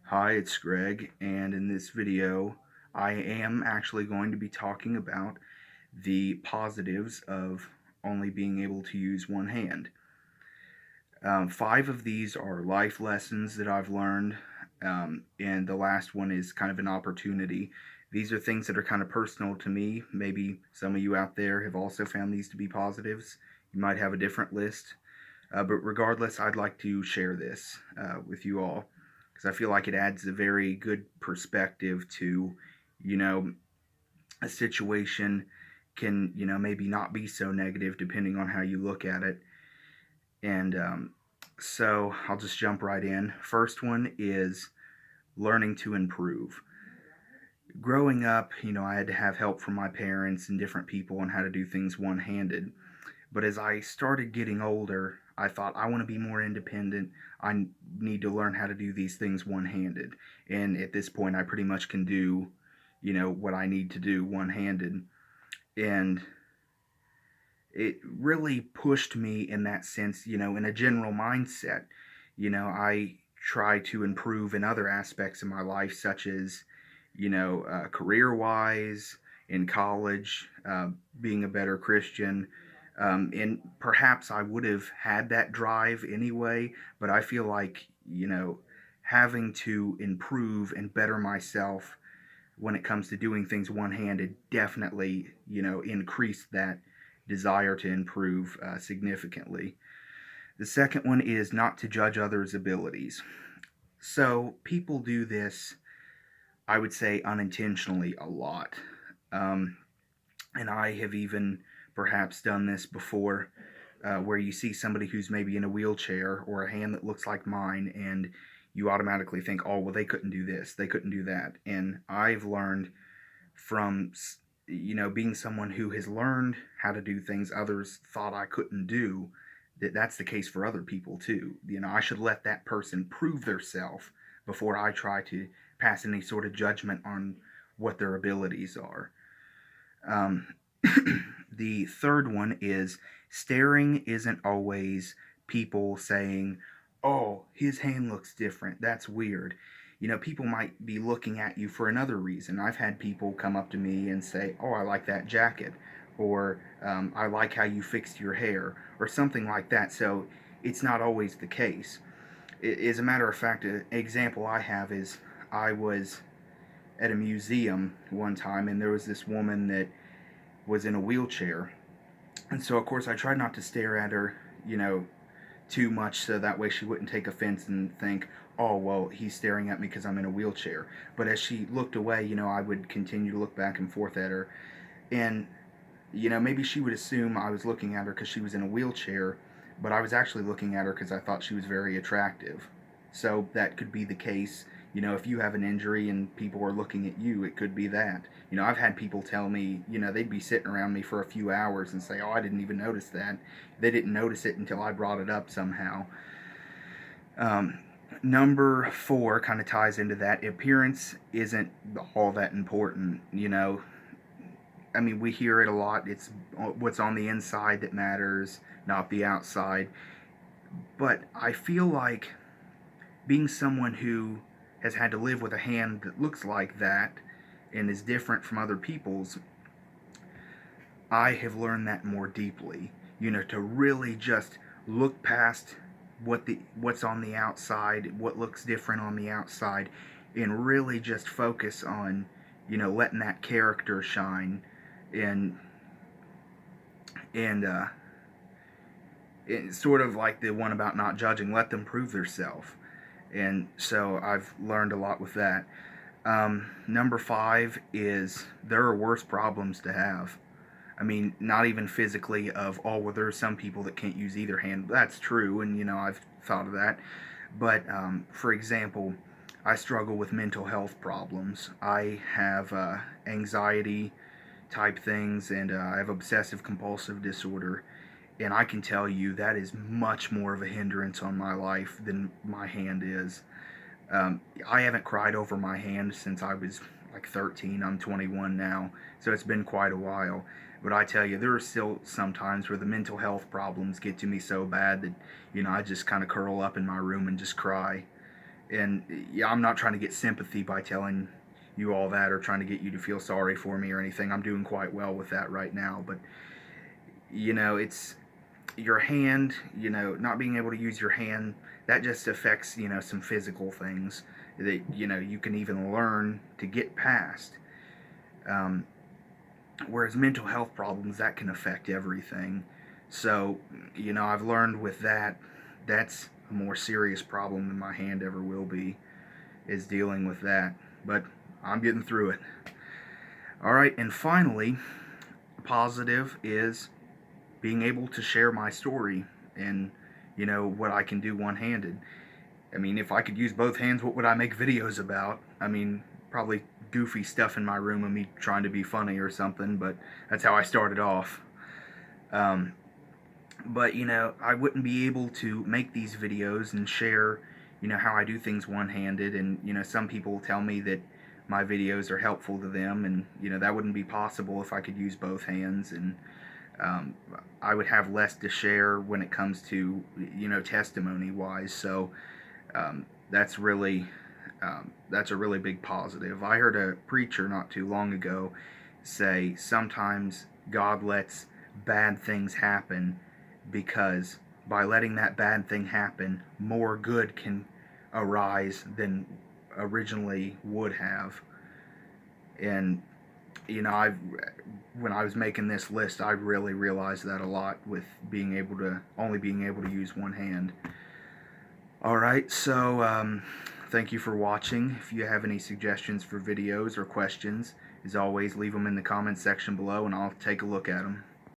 Hi, it's Greg, and in this video, I am actually going to be talking about the positives of only being able to use one hand. Five of these are life lessons that I've learned, and the last one is kind of an opportunity. These are things that are kind of personal to me. Maybe some of you out there have also found these to be positives. You might have a different list, but regardless, I'd like to share this with you all because I feel like it adds a very good perspective to, you know, a situation can, maybe not be so negative depending on how you look at it. And so I'll just jump right in. First one is learning to improve. Growing up, I had to have help from my parents and different people on how to do things one handed. But as I started getting older, I thought I want to be more independent. I need to learn how to do these things one handed. And at this point, I pretty much can do, what I need to do one handed. And it really pushed me in that sense, in a general mindset. I try to improve in other aspects of my life, such as, career wise, in college, being a better Christian. And perhaps I would have had that drive anyway, but I feel like, having to improve and better myself when it comes to doing things one handed definitely, increased that desire to improve significantly. The second one is not to judge others' abilities. So people do this, I would say, unintentionally a lot. Um, and I have even perhaps done this before, where you see somebody who's maybe in a wheelchair or a hand that looks like mine, and you automatically think, oh, well, they couldn't do this, they couldn't do that. And I've learned from, being someone who has learned how to do things others thought I couldn't do, that's the case for other people too. I should let that person prove theirself before I try to pass any sort of judgment on what their abilities are. Um, the third one is staring isn't always people saying, oh, his hand looks different. That's weird. People might be looking at you for another reason. I've had people come up to me and say, oh, I like that jacket, or I like how you fixed your hair, or something like that. So it's not always the case. As a matter of fact, an example I have is I was at a museum one time, and there was this woman that was in a wheelchair. And so, of course, I tried not to stare at her, too much so that way she wouldn't take offense and think, oh, well, he's staring at me because I'm in a wheelchair. But as she looked away, I would continue to look back and forth at her. And, maybe she would assume I was looking at her because she was in a wheelchair, but I was actually looking at her because I thought she was very attractive. So that could be the case. If you have an injury and people are looking at you, it could be that. I've had people tell me, they'd be sitting around me for a few hours and say, oh, I didn't even notice that. They didn't notice it until I brought it up somehow. Um, Number four kind of ties into that. Appearance isn't all that important. I mean, we hear it a lot. It's what's on the inside that matters, not the outside. But I feel like being someone who has had to live with a hand that looks like that and is different from other people's, I have learned that more deeply. To really just look past what's on the outside, what looks different on the outside, and really just focus on, letting that character shine, and and it's sort of like the one about not judging, let them prove themselves. And so I've learned a lot with that. Number five is there are worse problems to have. I mean, not even physically of, oh, well, there are some people that can't use either hand. That's true, and, I've thought of that. But, for example, I struggle with mental health problems. I have anxiety type things, and I have obsessive compulsive disorder. And I can tell you that is much more of a hindrance on my life than my hand is. I haven't cried over my hand since I was like 13. I'm 21 now, so it's been quite a while. But I tell you, there are still some times where the mental health problems get to me so bad that, I just kind of curl up in my room and just cry. And yeah, I'm not trying to get sympathy by telling you all that or trying to get you to feel sorry for me or anything. I'm doing quite well with that right now. But, it's your hand, not being able to use your hand, that just affects, some physical things that, you can even learn to get past. Um, Whereas mental health problems, that can affect everything. So, I've learned with that, that's a more serious problem than my hand ever will be, is dealing with that. But I'm getting through it. All right, and finally, positive is being able to share my story and, what I can do one-handed. I mean, if I could use both hands, what would I make videos about? I mean, probably goofy stuff in my room of me trying to be funny or something, but that's how I started off. Um, but, I wouldn't be able to make these videos and share, how I do things one-handed. And, some people tell me that my videos are helpful to them, and, that wouldn't be possible if I could use both hands. And um, I would have less to share when it comes to, testimony-wise. So um, that's really that's a really big positive. I heard a preacher not too long ago say sometimes God lets bad things happen because by letting that bad thing happen, more good can arise than originally would have. And I when I was making this list, I really realized that a lot with only being able to use one hand. All right, so thank you for watching. If you have any suggestions for videos or questions, as always, leave them in the comments section below and I'll take a look at them.